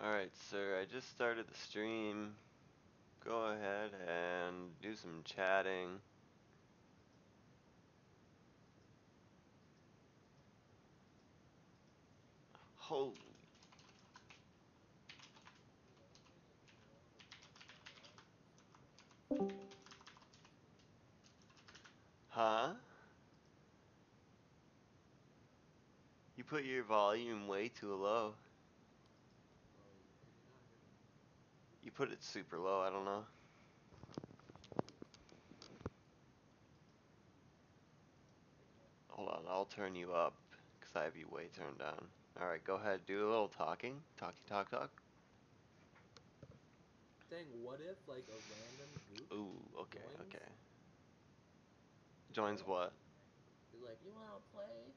Alright, sir, I just started the stream. Go ahead and do some chatting. Holy. Huh? You put your volume way too low. You put it super low, I don't know. Hold on, I'll turn you up, because I have you way turned down. Alright, go ahead, do a little talking. Talk. Saying what if, like, a random group Ooh, okay. you Joins know? what? Is like, you wanna play?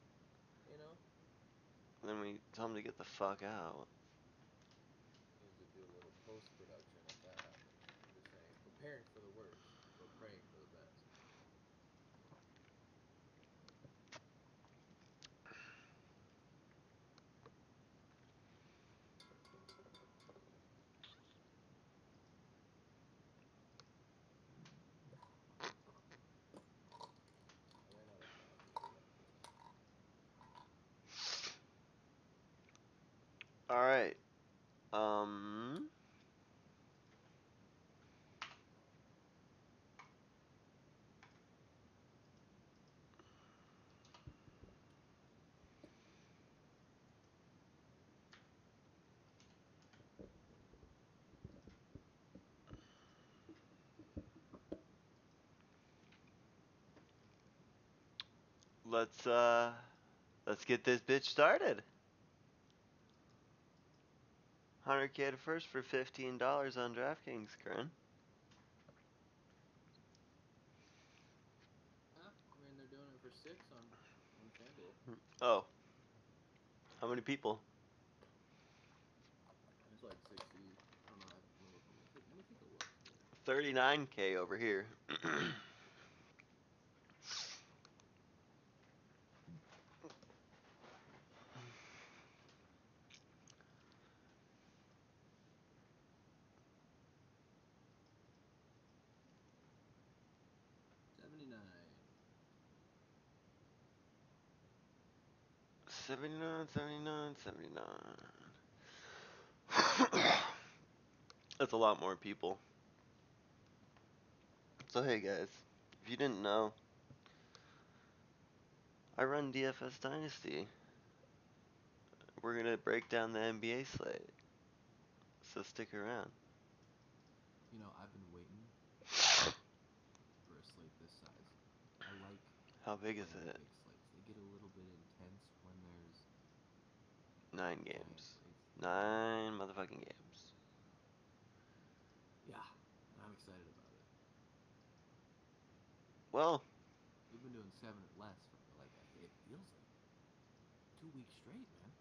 You know? Then we tell him to get the fuck out. Need to do a little post-production if that happens. I'm just saying, preparing for the worst, but praying for the best. I ran out of coffee for breakfast. Alright. Let's get this bitch started. 100K to first for $15 on DraftKings, Kurrenn. Ah, I mean, they're doing it for 6 on FanDuel. Oh. How many people? It's like 60. I don't know. Let me take a look. 39K over here. 79. 79. That's a lot more people. So hey guys, if you didn't know, I run DFS Dynasty. We're gonna break down the NBA slate. So stick around. You know, I've been waiting for a slate this size. I like How big is the it? big slates. They get a little bit intense when there's 9 giant games. slates. 9 motherfucking games. Yeah, I'm excited about it. Well, We've been doing 7 or less for like it feels like 2 weeks straight, man.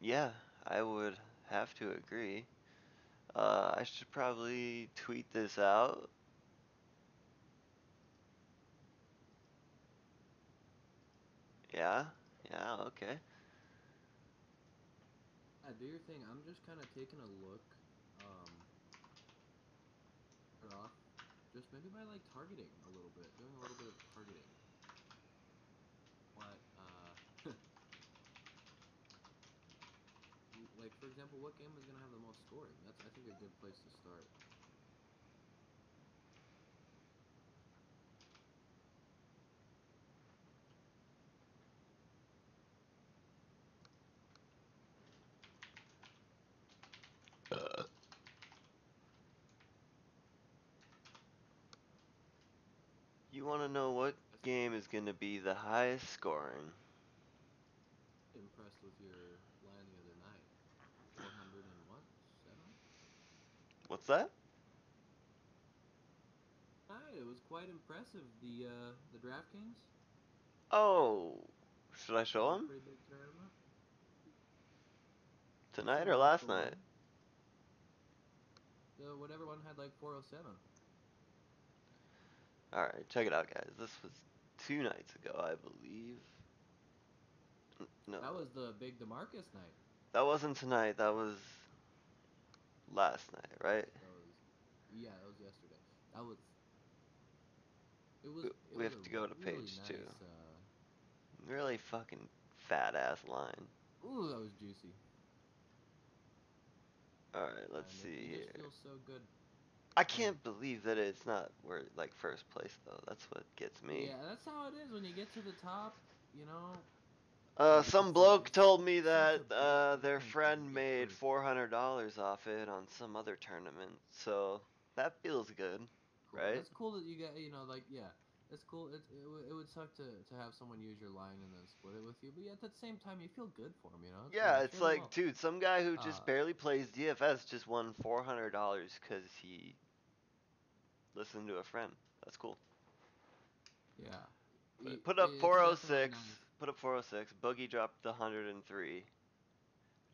yeah, I would have to agree. I should probably tweet this out. Yeah, okay. Do your thing. I'm just kind of taking a look. Start off, just maybe by like targeting a little bit, doing a little bit of targeting. What like for example, what game is gonna have the most scoring? That's I think a good place to start. You want to know what game is going to be the highest scoring? Impressed with your line the other night. 400 and what? 7? What's that? It was quite impressive. The DraftKings. Oh, should I show That was a him? pretty big tournament. Tonight Decent or low last night? scoring. Whatever one had like 407. Alright, check it out, guys. This was 2 nights ago, I believe. No, That was the big DeMarcus night. That wasn't tonight. That was last night, right? Yeah, that was yesterday. That was We, it we was have a to go to really page 2. nice. Really fucking fat ass line. Ooh, that was juicy. Alright, let's And see it just here. feels so good. I Man. can't believe that it's not where like first place though. That's what gets me. Yeah, that's how it is when you get to the top. You know, Some it's like bloke told me such a that big their difference when you friend get made first. $400 off it on some other tournament. So that feels good, Cool. right? That's cool that you got. Like yeah, that's cool. It would suck to have someone use your line and then split it with you. But yeah, at the same time, you feel good for them. It's Yeah, like it's cheer them like, up. dude, some guy who just Uh, barely plays DFS just won $400 because he listened to a friend. That's cool. yeah, Put up it's definitely 406. nice. Put up 406. Boogie dropped the 103.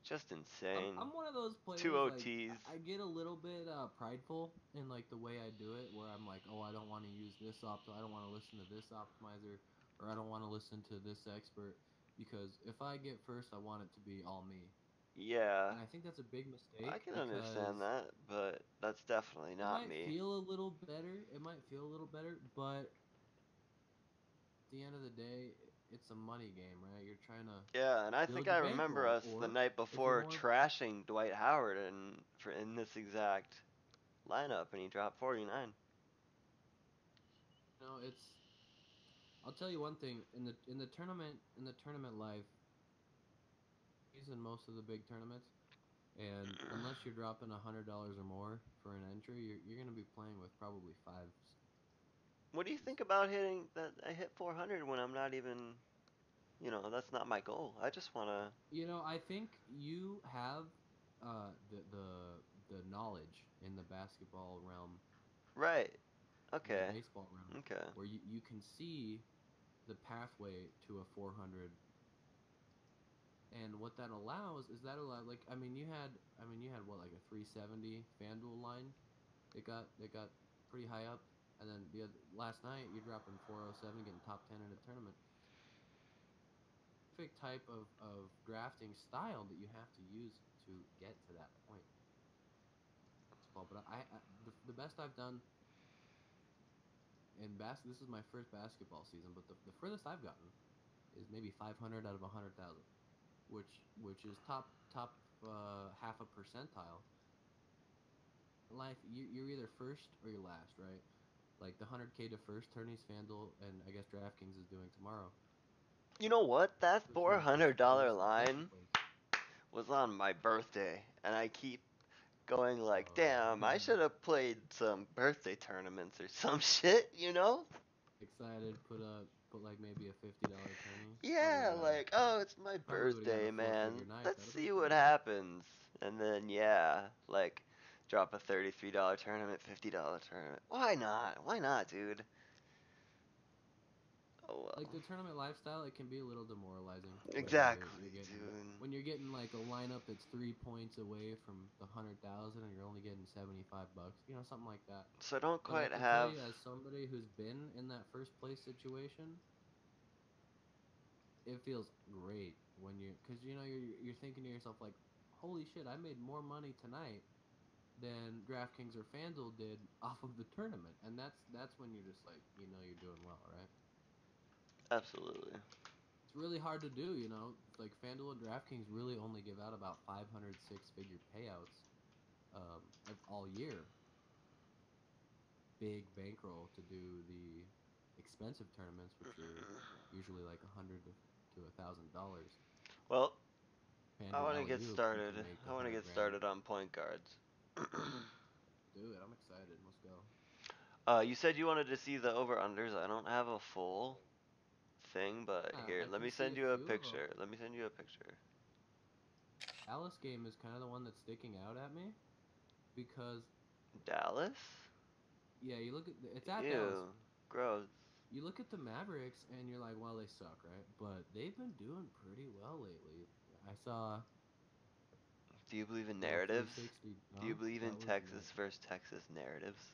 Just insane. I'm one of those Two players like OTs. I get a little bit prideful in like the way I do it, where I'm like, oh, I don't want to use this I don't want to listen to this optimizer, or I don't want to listen to this expert, because if I get first, I want it to be all me, Yeah, and I think that's a big I mistake can understand because that, but that's definitely it not might me. feel a little better. It might feel a little better, but at the end of the day, it's a money game, right? You're trying to Yeah, and I think build I your remember bankroll, us the or night if you're before more, trashing Dwight Howard in this exact lineup, and he dropped 49. it's. I'll tell you one thing in the tournament life, he's in most of the big tournaments, and unless you're dropping $100 or more for an entry, you're gonna be playing with probably fives. What do you think about hitting that? I hit 400 when I'm not even, that's not my goal. I just wanna. I think you have the knowledge in the basketball realm, Right. in the Okay. baseball realm, Okay. where you can see the pathway to a 400. And what that allows is like you had what, like a 370 FanDuel line. It got pretty high up, and then last night you're dropping 407, getting top 10 in a tournament. Perfect type of drafting style that you have to use to get to that point. But the best I've done in this is my first basketball season, but the furthest I've gotten is maybe 500 out of 100,000, which is top half a percentile. In life, you're either first or you're last, right? Like the 100K to first tourneys, FanDuel, and I guess DraftKings is doing tomorrow. You know what? That Between first $400 place and second line place. was on my birthday, and I keep going like, Oh, damn, I should have played some birthday tournaments or some shit? excited. Put like maybe a $50 tourney. Yeah, like, oh, it's my Probably would have got birthday, a four-figure man. night. Let's That'd have been see what pretty good. happens. And then, yeah, like, drop a $33 tournament, $50 tournament. Why not? Why not, dude? Oh, Like well. the tournament lifestyle, it can be a little demoralizing when you're Exactly, getting dude. when you're getting like a lineup that's 3 points away from the 100,000, and you're only getting $75. Something like that. So I don't But I quite can tell have. you, as somebody who's been in that first place situation, it feels great when because you're thinking to yourself like, holy shit, I made more money tonight than DraftKings or FanDuel did off of the tournament, and that's when you're just like, you're doing well, right? Absolutely. It's really hard to do, like FanDuel and DraftKings really only give out about 500 six-figure payouts all year. Big bankroll to do the expensive tournaments, which are usually like $100 to $1,000. Well, I FanDuel want to Alley get Oop, you can started. make I want to 100 get grand. started on point guards. Do it. I'm excited. Let's go. You said you wanted to see the over-unders. I don't have a full thing, but here, I let can me see send a you a few of picture. them. Let me send you a picture. Alice game is kind of the one that's sticking out at me because Dallas? yeah, you look at it's at Dallas. Ew. Gross. You look at the Mavericks and you're like, well, they suck, right? But they've been doing pretty well lately. I saw Do you believe in little narratives? 360 Do you dunk. believe in That was Texas lit. versus Texas narratives?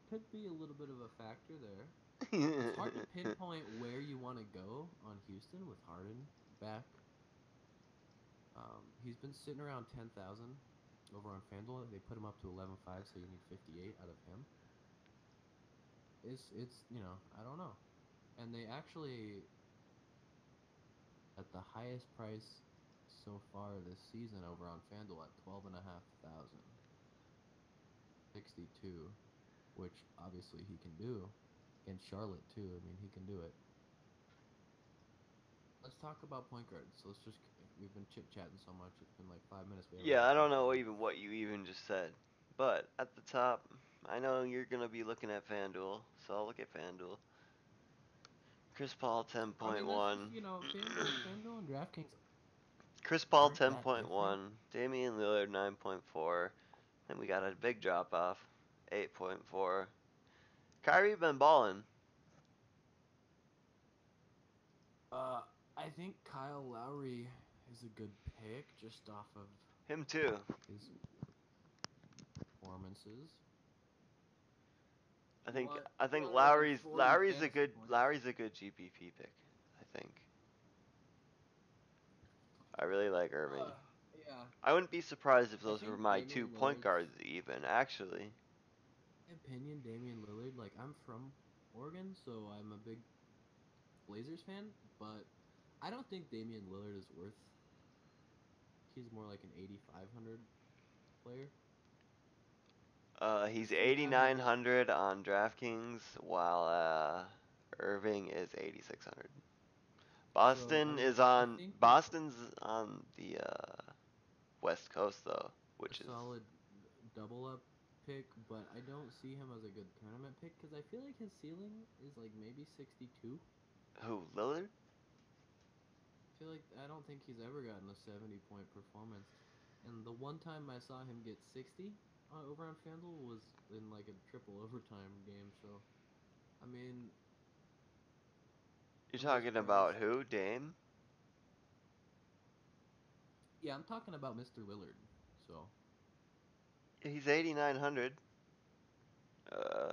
Could be a little bit of a factor there. It's hard to pinpoint where you want to go on Houston with Harden back. He's been sitting around 10,000 over on FanDuel. They put him up to 11.5, so you need 58 out of him. It's I don't know. And they actually at the highest price so far this season over on FanDuel at 12,500, 62, which obviously he can do. And Charlotte too. I mean, he can do it. Let's talk about point guards. So we've been chit chatting so much. It's been like 5 minutes. We haven't Yeah, really I don't talked know about. even what you even just said. But at the top, I know you're gonna be looking at FanDuel, so I'll look at FanDuel. Chris Paul I mean, that's just 10.1. FanDuel and DraftKings Chris Paul aren't that different. 10.1. Damian Lillard 9.4. Then we got a big drop off, 8.4. Kyrie been balling. Uh, I think Kyle Lowry is a good pick just off of Him too. his performances. I You think want I you think want more than Lowry's 40 Lowry's a fantasy good points. Lowry's a good GPP pick. I think. I really like Irving. Yeah. I wouldn't be surprised if I those were think my Damian 2 point Lillard's guards even, actually. opinion, Damian Lillard, like I'm from Oregon, so I'm a big Blazers fan, but I don't think Damian Lillard is worth. He's more like an 8,500 player. He's Because yeah, he does. 8,900 on DraftKings, while Irving is 8,600. So I mean, I think he's Boston's on the West Coast though, a which is solid double up pick, but I don't see him as a good tournament pick because I feel like his ceiling is like maybe 62. who, Lillard? I feel like I don't think he's ever gotten a 70-point performance. And the one time I saw him get 60 over on FanDuel was in like a triple overtime game. So, I mean, You're for his talking price, about who, Dame? yeah, I'm talking about Mr. Lillard. So, He's 8,900. Uh,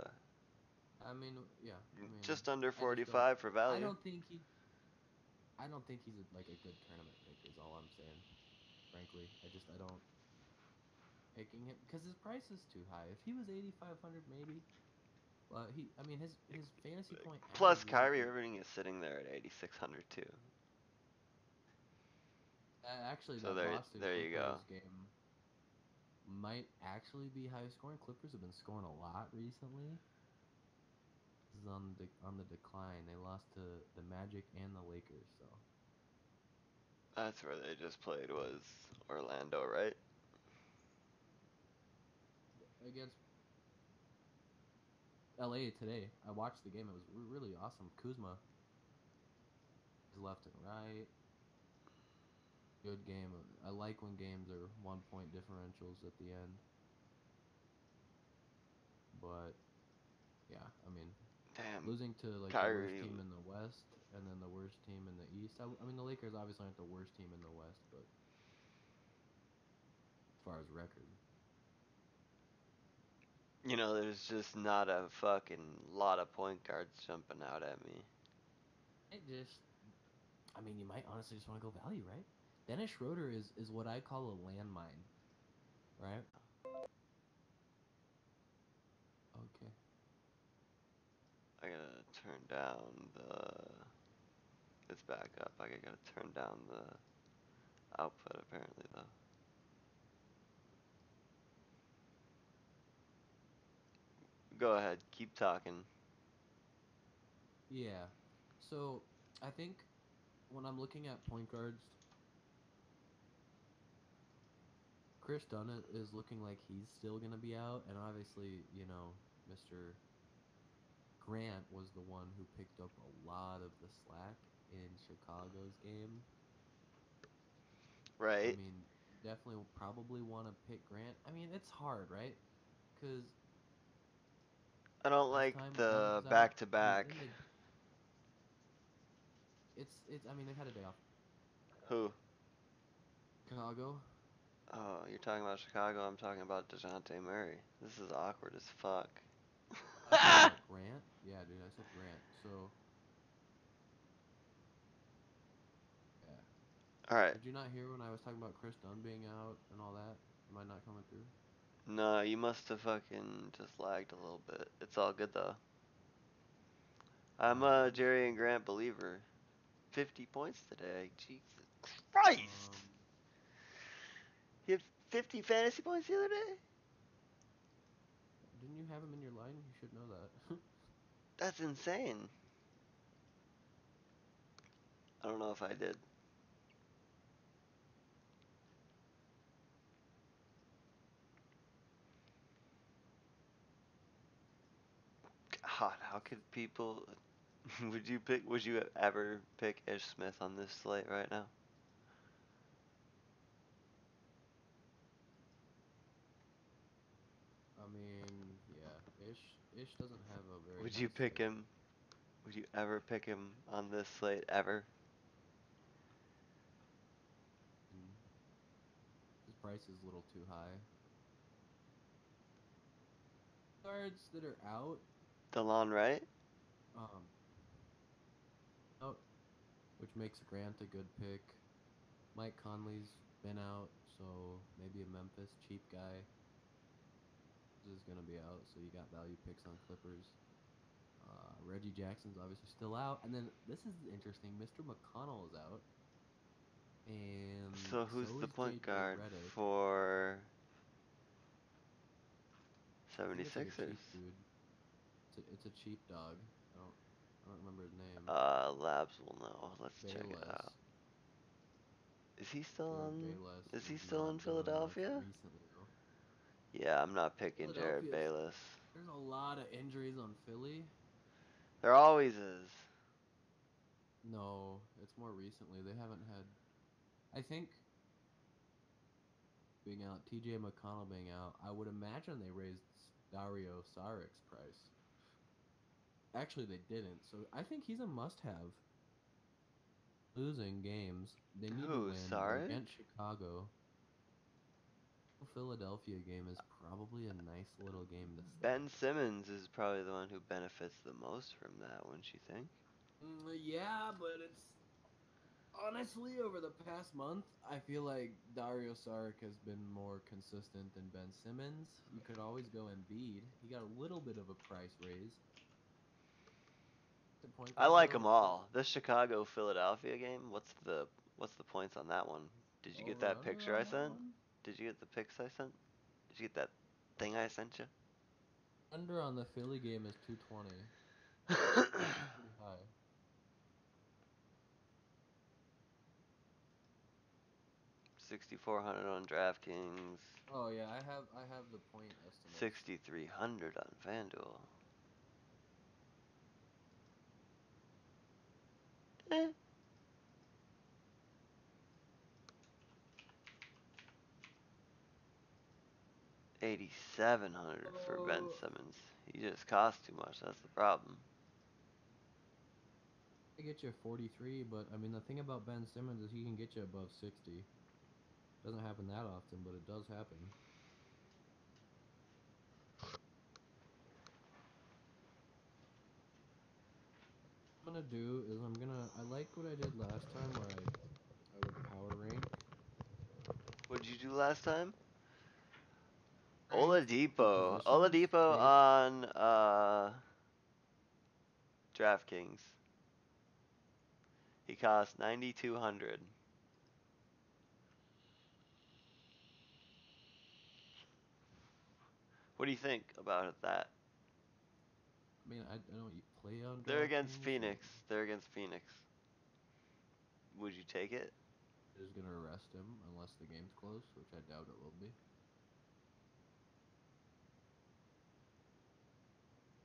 I mean, yeah, I mean, just under I just don't. 45 for I value. don't think he. I don't think he's like a good tournament pick. Is all I'm saying. Frankly, I don't picking him because his price is too high. If he was 8,500, maybe. But I mean, his fantasy point Plus, average isn't Kyrie like. Irving is sitting there at 8,600 too. Actually, So that Boston there you go. Clippers game might actually be high scoring. Clippers have been scoring a lot recently. This is on the decline. They lost to the Magic and the Lakers, so That's where they just played, was Orlando, right? against LA today. I watched the game. It was really awesome. Kuzma is left and right. Good game. I like when games are 1 point differentials at the end. But yeah, I mean, Damn, losing to like the worst Kyrie. team in the West and then the worst team in the East. I mean, the Lakers obviously aren't the worst team in the West, but as far as record, There's just not a fucking lot of point guards jumping out at me. it just. I mean, you might honestly just want to go value, right? Dennis Schroeder is what I call a landmine, right? Okay. I gotta turn down the. It's back up. I gotta turn down the output apparently though. Go ahead, keep talking. Yeah. So I think when I'm looking at point guards, Chris Dunn is looking like he's still gonna be out, and obviously, Mr. Grant was the one who picked up a lot of the slack in Chicago's game. I Right? mean, definitely will probably want to pick Grant. I mean, it's hard, right? Because I don't last like time Dunn the was out, back to he's back. in the. It's. I mean, they've had a day off. Who? Chicago. Oh, you're talking about Chicago. I'm talking about DeJounte Murray. This is awkward as fuck. I talking about Grant. Yeah, dude, I said Grant. So. Yeah. All right. Did you not hear when I was talking about Chris Dunn being out and all that? Am I not coming through? No, you must have fucking just lagged a little bit. It's all good though. I'm a Let me Jerry see. and Grant believer. 50 points today. Jesus Christ! Um, He had 50 fantasy points the other day? didn't you have him in your line? You should know that. That's insane. I don't know if I did. God, how could people. Would you ever pick Ish Smith on this slate right now? I mean, yeah, Ish doesn't have a very Would you nice pick slate. him? Would you ever pick him on this slate ever? Mm, his price is a little too high. Cards that are out, DeLon Wright? um, out, which makes Grant a good pick. Mike Conley's been out, so maybe a Memphis cheap guy is gonna be out. So you got value picks on Clippers. Reggie Jackson's obviously still out, and then this is interesting. Mr. McConnell is out, and So who's so the is point JJ guard Redick. for I think it's like a 76ers? cheap dude. It's a cheap dog. I don't remember his name. Labs will know. Let's check it Bayless. out. Is he still Jared on? Bayless Is he is still in not doing much Philadelphia? recently though. Yeah, I'm not picking Jared Philadelphia's Bayless. there's a lot of injuries on Philly. There always is. No, it's more recently. They haven't had. I think being out, T.J. McConnell being out, I would imagine they raised Dario Saric's price. Actually, they didn't. So I think he's a must-have. Losing games, they need to Who? win. They're Saric? against Chicago. The Philadelphia game is probably a nice little game to Ben stack. Simmons is probably the one who benefits the most from that, wouldn't you think? Yeah, but it's honestly over the past month, I feel like Dario Saric has been more consistent than Ben Simmons. You could always go Embiid. He got a little bit of a price raise. The point I guards like though, them all. The Chicago Philadelphia game. What's the points on that one? Did you get over that under picture on I that sent? one. Did you get the pics I sent? Did you get that thing I sent you? Under on the Philly game is 220, which is pretty high. 6,400 on DraftKings. Oh yeah, I have the point estimates. 6,300 on FanDuel. Eh. 8,700 for Ben Oh, Simmons. He just costs too much. That's the problem. I get you 43, but I mean the thing about Ben Simmons is he can get you above 60. Doesn't happen that often, but it does happen. What I'm gonna do is I like what I did last time where I would power rank. What did you do last time? Rank the Oladipo. positions Oladipo based. on DraftKings. He cost 9,200. What do you think about that? I mean, I don't play on They're against DraftKings, so Phoenix. They're against Phoenix. Would you take it? they're just gonna arrest him unless the game's close, which I doubt it will be.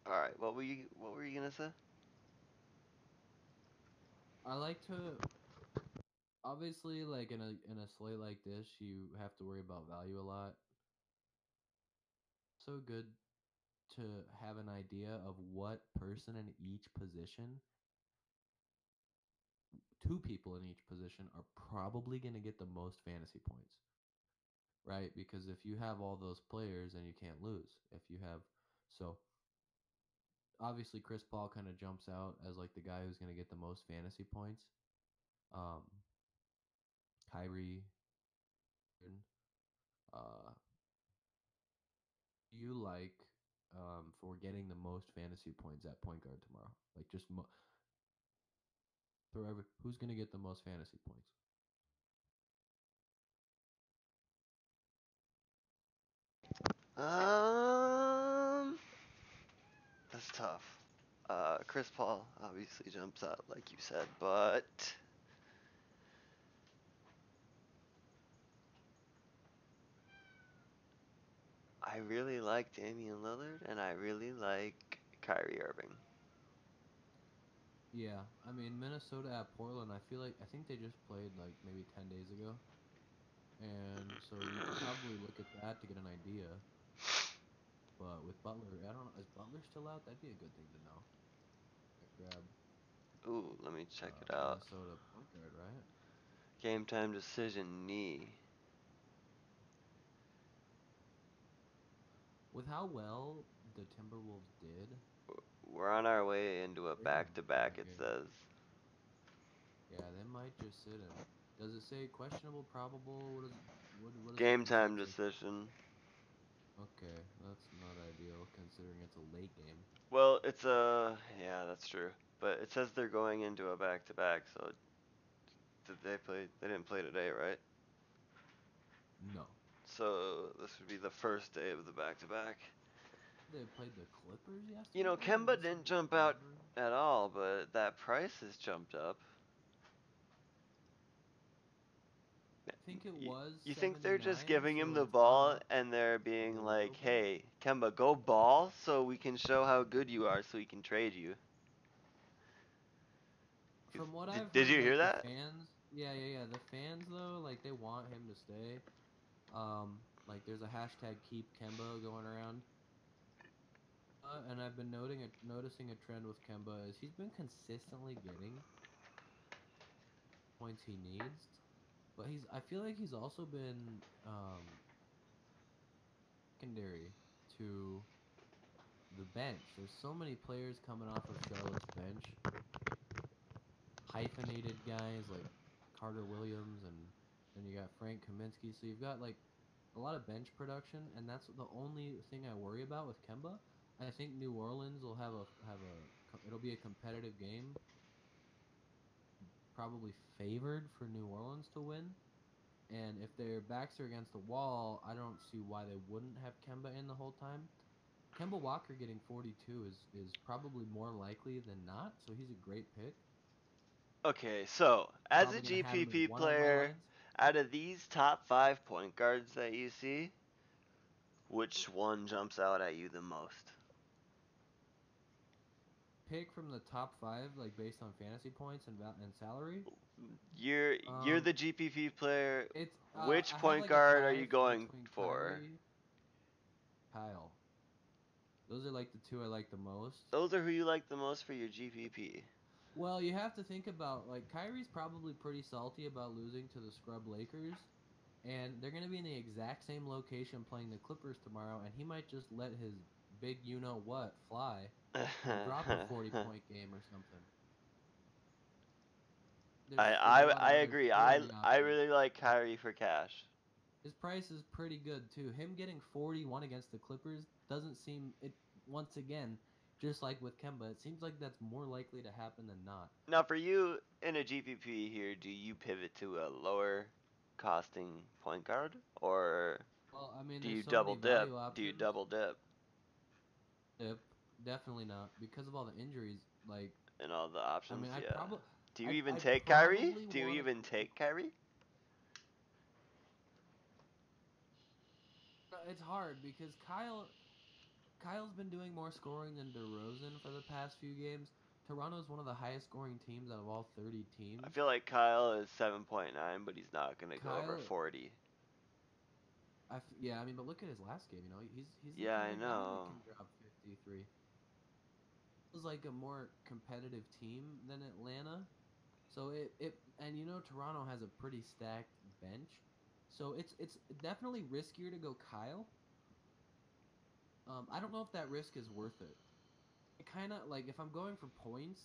All right. What were you gonna say? I like to obviously like in a slate like this, you have to worry about value a lot. So good to have an idea of what person in each position, two people in each position are probably going to get the most fantasy points, right? Because if you have all those players, then you can't lose. If you have so obviously Chris Paul kind of jumps out as like the guy who's going to get the most fantasy points. Um, Kyrie. Uh, do you like for getting the most fantasy points at point guard tomorrow? Like just who's gonna get the most fantasy points? Um, that's tough. Chris Paul obviously jumps out, like you said, but I really like Damian Lillard and I really like Kyrie Irving. Yeah, I mean Minnesota at Portland. I think they just played like maybe 10 days ago, and so you could probably look at that to get an idea. But with Butler, I don't know. Is Butler still out? That'd be a good thing to know. Grab Ooh, let me check it out. Minnesota point guard, right? Game time decision knee. With how well the Timberwolves did, We're on our way into a they're gonna win back-to-back, that it game. says. Yeah, they might just sit him. Does it say questionable, probable? What does the Game time consensus? decision. Okay, that's not ideal considering it's a late game. Well, yeah, that's true. But it says they're going into a back-to-back, so did they play? They didn't play today, right? No, So this would be the first day of the back-to-back. they played the Clippers You know, yesterday. Kemba Unless I'm didn't jump out remembering. at all, but that price has jumped up. I think it You, was you think they're just 79, giving him so the it's gone ball up and they're a being like, little bit. hey, Kemba, go ball so we can show how good you are so we can trade you? From what I've Did heard, you hear like the that? fans, yeah, the fans though, like they want him to stay. Like there's a hashtag Keep Kemba going around, and I've been noticing a trend with Kemba is he's been consistently getting points he needs, but I feel like he's also been secondary to the bench. There's so many players coming off of Charlotte's bench, hyphenated guys like Carter Williams, and then you got Frank Kaminsky. So you've got like a lot of bench production, and that's the only thing I worry about with Kemba. I think New Orleans will it'll be a competitive game, probably favored for New Orleans to win. And if their backs are against the wall, I don't see why they wouldn't have Kemba in the whole time. Kemba Walker getting 42 is probably more likely than not, so he's a great pick. Okay, so as a Probably gonna have him in GPP one of my player, lines. out of these top 5 point guards that you see, which one jumps out at you the most? Pick from the top five, like based on fantasy points and salary. You're Um, the GPP player. it's Which I have point like a guard are tie you going between for? Kyrie, Kyle. Those are like the two I like the most. Those are who you like the most for your GPP. Well, you have to think about like Kyrie's probably pretty salty about losing to the scrub Lakers, and they're gonna be in the exact same location playing the Clippers tomorrow, and he might just let his big you know what fly and drop a 40-point game or something. There's a lot I of other agree. scoring I options. really like Kyrie for cash. His price is pretty good too. Him getting 41 against the Clippers doesn't seem it once again, just like with Kemba, it seems like that's more likely to happen than not. Now for you in a GPP here, do you pivot to a lower costing point guard or Well, I mean, do there's you so many double dip? value Do you options. double dip Yep, definitely not because of all the injuries. Like, in all the I options? mean, Yeah. Do you even I take Kyrie? probably Do you want to even keep. take Kyrie? It's hard because Kyle's been doing more scoring than DeRozan for the past few games. Toronto's one of the highest scoring teams out of all 30 I teams. feel like Kyle is 7.9, but he's not gonna go over Kyle 40. Yeah, I mean, but look at his last game. You know, he's the Yeah, kind I of guy that know. can drop 53. It was like a more competitive team than Atlanta. So and you know Toronto has a pretty stacked bench. So it's definitely riskier to go Kyle. I don't know if that risk is worth it. It kind of like if I'm going for points,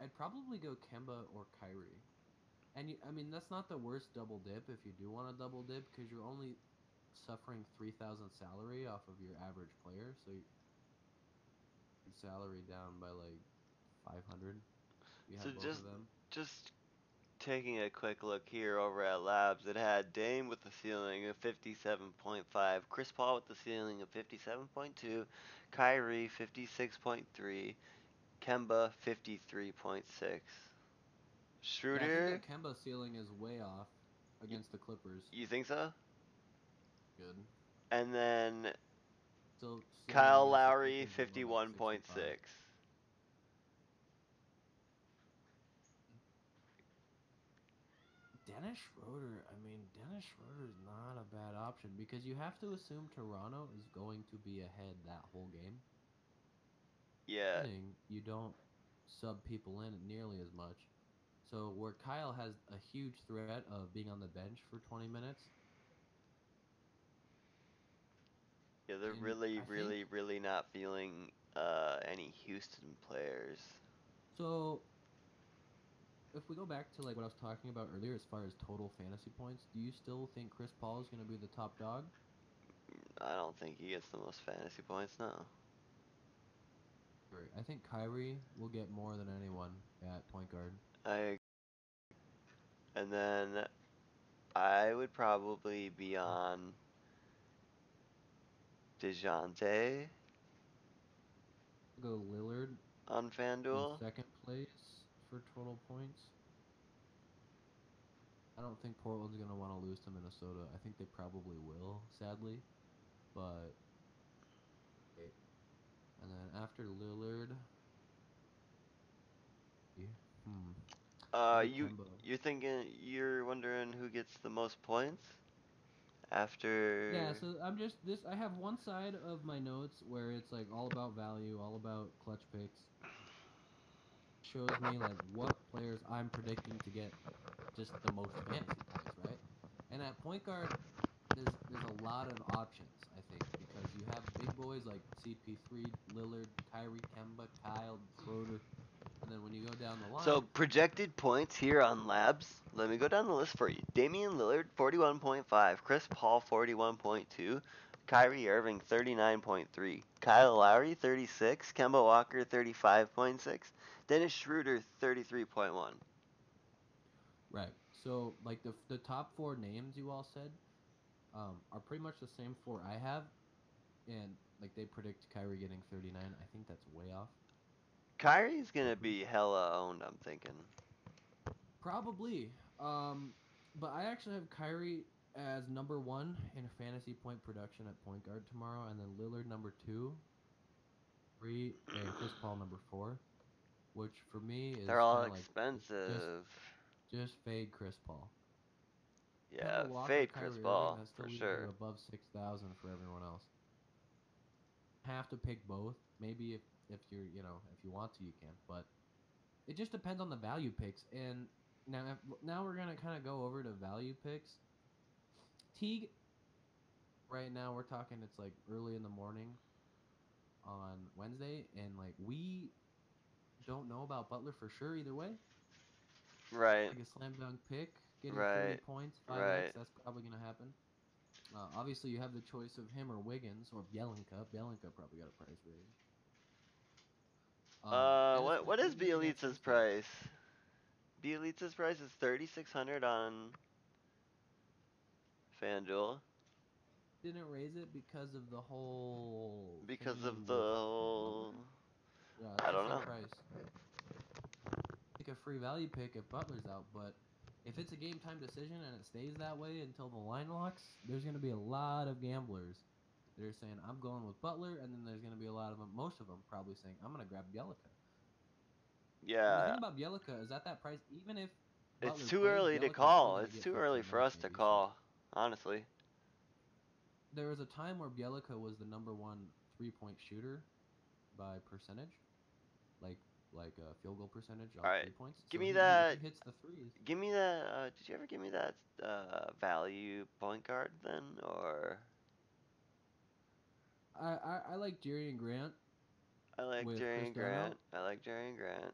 I'd probably go Kemba or Kyrie. And I mean, that's not the worst double dip if you do want to double dip because you're only suffering 3,000 salary off of your average player, so your salary down by like 500. You So have both of them. just taking a quick look here over at Labs, it had Dame with the ceiling of 57.5, Chris Paul with the ceiling of 57.2, Kyrie 56.3, Kemba 53.6. Yeah, I think Schroeder, that Kemba ceiling is way off y- against the Clippers. you think so? Good. And then Still ceiling Kyle against the Lowry Clippers is more like 65. 51.6. Dennis Schroeder, I mean, Dennis Schroeder is not a bad option because you have to assume Toronto is going to be ahead that whole game. Yeah, You don't sub people in nearly as much. So where Kyle has a huge threat of being on the bench for 20 minutes, yeah, they're and really, I think really, really not feeling any Houston players. so. If we go back to like what I was talking about earlier, as far as total fantasy points, do you still think Chris Paul is going to be the top dog? I don't think he gets the most fantasy points, no. Or I think Kyrie will get more than anyone at point guard. I and then I would probably be on DeJounte Go Lillard on in FanDuel. second place for total points. I don't think Portland's going to want to lose to Minnesota. I think they probably will, sadly. But okay. And then after Lillard, hmm, maybe You Kemba. you're wondering who gets the most points Yeah, after. so I'm just this. I have one side of my notes where it's like all about value, all about clutch picks. Shows me like what players I'm predicting to get just the most fantasy points, right? And at point guard, there's a lot of options, I think, because you have big boys like CP3, Lillard, Kyrie, Kemba, Kyle, Schroeder, and then when you go down the So line, projected points here on Labs. Let me go down the list for you. Damian Lillard 41.5, Chris Paul 41.2, Kyrie Irving 39.3, Kyle Lowry 36, Kemba Walker 35.6, Dennis Schroeder 33.1. right? So like the top four names you all said are pretty much the same four I have, and like they predict Kyrie getting 39. I think that's way off. Kyrie's gonna Super. be hella owned, I'm thinking. Probably. But I actually have Kyrie as number one in fantasy point production at point guard tomorrow, and then Lillard number two, three, and Chris Paul number four, which for me They're is all kind of like just expensive. just fade Chris Paul. Kemba Yeah, Walker, fade Chris Kyrie Irving, Paul that for still leaves you sure. above 6,000 for everyone else. Have to pick both. Maybe if you're if you want to you can, but it just depends on the value picks. And now we're gonna kind of go over to value picks. Teague, right now we're talking. It's like early in the morning on Wednesday, and like we don't know about Butler for sure either way. Right, Like a slam dunk pick, getting 30 right, points, 5x. right. That's probably gonna happen. Obviously, you have the choice of him or Wiggins or Bielinka. Bielinka probably got a price raise. And it's What is Wiggins against Bielitsa's Houston. price? Bielitsa's price is 3,600 on FanDuel Didn't raise it because of the whole because thingy of the with whole. Butler. Yeah, it's I the don't same know. price. Like a free value pick if Butler's out, but if it's a game time decision and it stays that way until the line locks, there's going to be a lot of gamblers that are saying I'm going with Butler, and then there's going to be a lot of them, most of them probably saying I'm going to grab Bielica. And the Yeah, thing about Bielica is at that price, even if it's Butler too plays, early to Bielica is still call. going to It's get too early 15 for minutes us to maybe. So call, honestly. there was a time where Bielica was the number one 3-point shooter by percentage, like field goal percentage All off right, 3 points. give So me he that. hits the threes. Give me that. Did you ever give me that value point guard then, or I like Jerry and Grant I like with Jerry Chris and Dunn Grant. out. I like Jerry and Grant.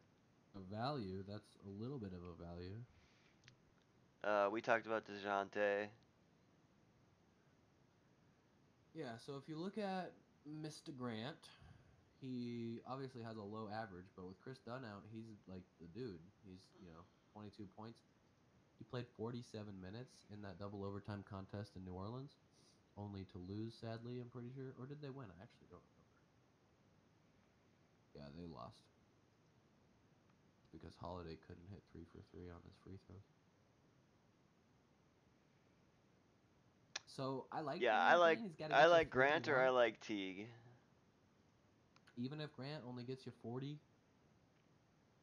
A value, that's a little bit of a value. We talked about DeJounte. Yeah, so if you look at Mr. Grant, he obviously has a low average, but with Chris Dunn out, he's like the dude. He's, 22 points. He played 47 minutes in that double overtime contest in New Orleans, only to lose, sadly, I'm pretty sure. Or did they win? I actually don't remember. Yeah, they lost because Holiday couldn't hit 3 for 3 on his free throws. So I like Yeah, Grant playing. He's got to I get you like Grant or 41. I like Teague. Even if Grant only gets you 40.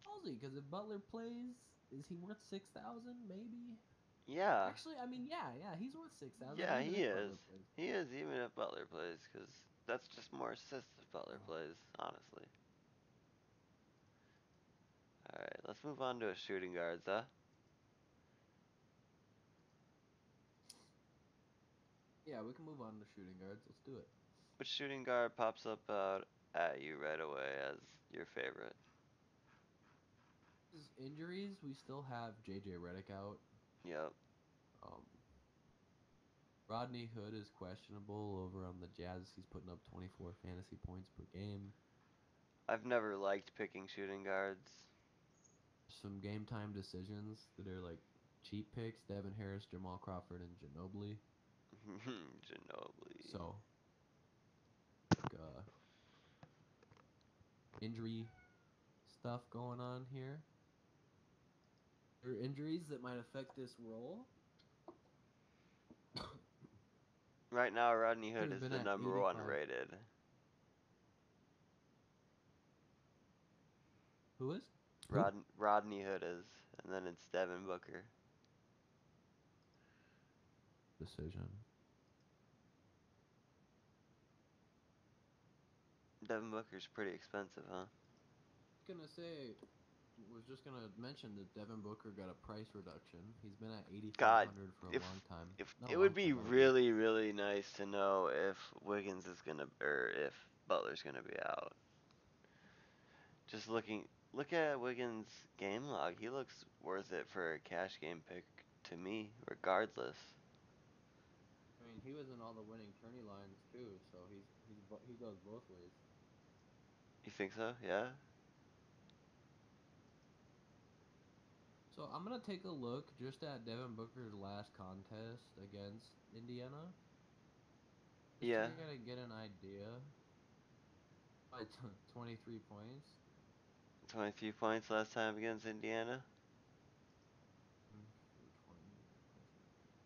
Ballsy, because if Butler plays, is he worth 6,000? Maybe. Yeah. Actually, I mean, yeah, he's worth 6,000 Yeah, even he if is. Butler plays. He is even if Butler plays, because that's just more assists if Butler Oh. plays, honestly. Alright, let's move on to a shooting guards, huh? Yeah, we can move on to shooting guards. Let's do it. Which shooting guard pops up out at you right away as your favorite? Injuries, we still have JJ Redick out. Yep. Um, Rodney Hood is questionable over on the Jazz. He's putting up 24 fantasy points per game. I've never liked picking shooting guards. Some game time decisions that are like cheap picks: Devin Harris, Jamal Crawford, and Ginobili. Ginobili. So, injury stuff going on here. There are injuries that might affect this role. Right now, Rodney Hood He's is been the at number 1 85. rated. Who is? Who? Rodney Hood is, and then it's Devin Booker. Decision. Devin Booker's pretty expensive, huh? Was just gonna mention that Devin Booker got a price reduction. He's been at God, 8,500 for a if long time. if Not a it would long be time, but a bit. really really nice to know if Wiggins is gonna or if Butler's gonna be out. Just look at Wiggins' game log. He looks worth it for a cash game pick to me, regardless. I mean, he was in all the winning tourney lines too, so he goes both ways. You think so? Yeah. So I'm gonna take a look just at Devin Booker's last contest against Indiana, just to Yeah. kind of get an idea. By 23 points. 23 points last time against Indiana.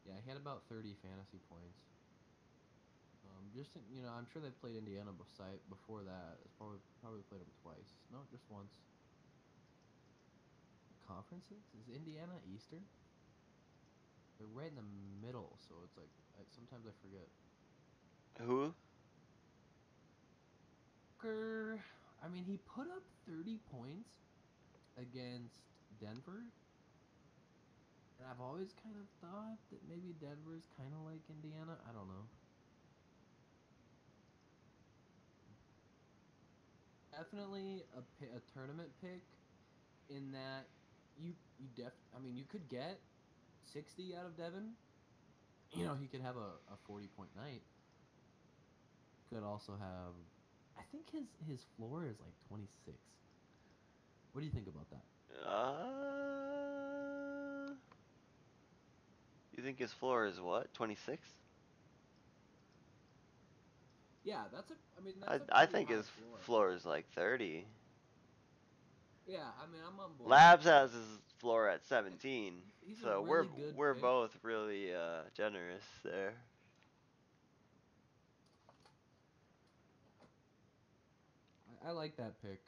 Yeah, he had about 30 fantasy points. I'm sure they played Indiana before that. It's probably played them twice. No, just once. Conferences? Is Indiana Eastern? They're right in the middle, so it's like sometimes I forget. Who? I mean, he put up 30 points against Denver, and I've always kind of thought that maybe Denver's kind of like Indiana. I don't know. Definitely a tournament pick in that you could get 60 out of Devin. He could have a 40-point night. Could also have, I think his floor is like 26. What do you think about that? You think his floor is what? 26? Yeah, that's a I pretty think high his floor. floor is like 30. Yeah, I mean, I'm on board. Labs has his floor at 17, He's a so really good we're pick. both really generous there. I like that pick.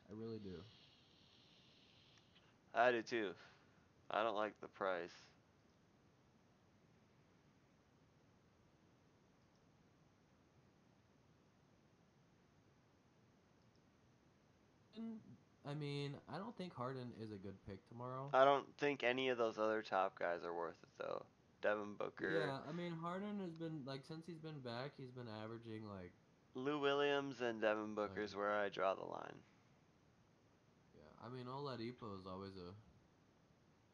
I really do. I do too. I don't like the price. And I mean, I don't think Harden is a good pick tomorrow. I don't think any of those other top guys are worth it though. Devin Booker, Yeah, I mean, Harden has been like since he's been back, he's been averaging like Lou Williams, and Devin Booker is 9. where I draw the line. Yeah, I mean, Oladipo is always a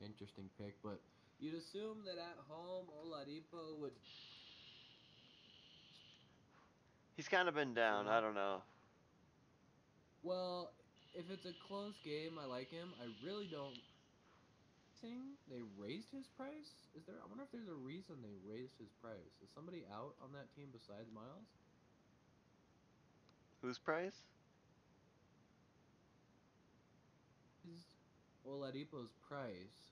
interesting pick, but You'd assume that at home Oladipo would, He's kind of been you down. I know. don't know. Well, if it's a close game, I like him. I really don't think they raised his price. Is there? I wonder if there's a reason they raised his price. Is somebody out on that team besides Miles? Whose price? Is Oladipo's price?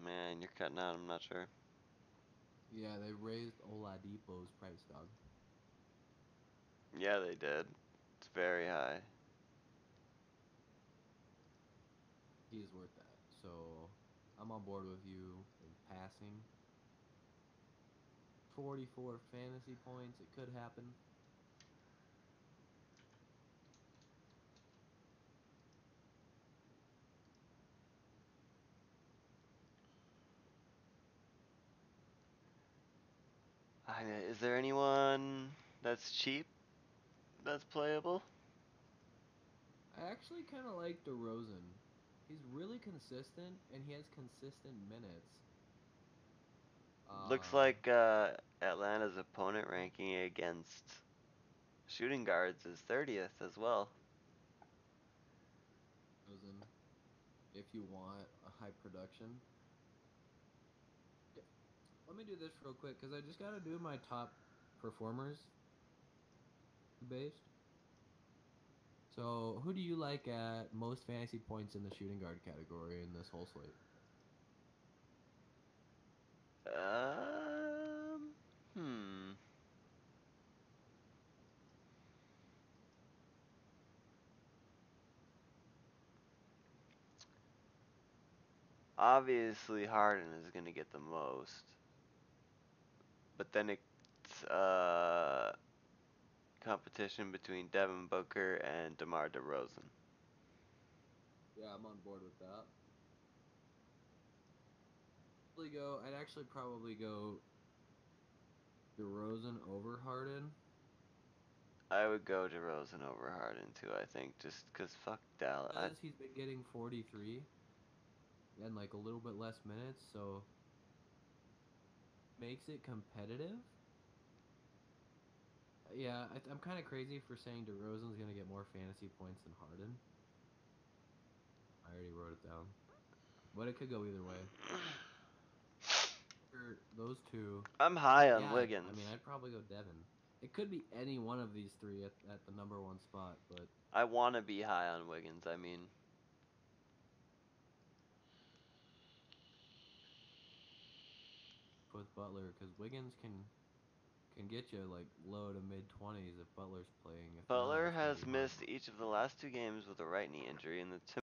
Man, you're cutting out. I'm not sure. Yeah, they raised Oladipo's price, dog. Yeah, they did. It's very high. He is worth that. So I'm on board with you in passing. 44 fantasy points. It could happen. Is there anyone that's cheap that's playable? I actually kind of like DeRozan. He's really consistent, and he has consistent minutes. Looks Uh, like Atlanta's opponent ranking against shooting guards is 30th as well. DeRozan, if you want a high production. Yeah, let me do this real quick because I just got to do my top performers based. So, who do you like at most fantasy points in the shooting guard category in this whole slate? Um, hmm. Obviously, Harden is going to get the most. But then it's competition between Devin Booker and DeMar DeRozan. Yeah, I'm on board with that. I'd actually probably go DeRozan over Harden. I would go DeRozan over Harden too, I think, just because fuck Dallas. Because he's been getting 43 and like a little bit less minutes, so makes it competitive. Yeah, I'm kind of crazy for saying DeRozan's gonna get more fantasy points than Harden. I already wrote it down, but it could go either way. For those two, I'm high on yeah, I Wiggins. mean, I'd probably go Devin. It could be any one of these three at the number one spot, but I want to be high on Wiggins. I mean, with Butler, because Wiggins can get you like low to mid 20s if Butler's playing. If not, Butler it's gonna has be missed Harden. each of the last two games with a right knee injury, and the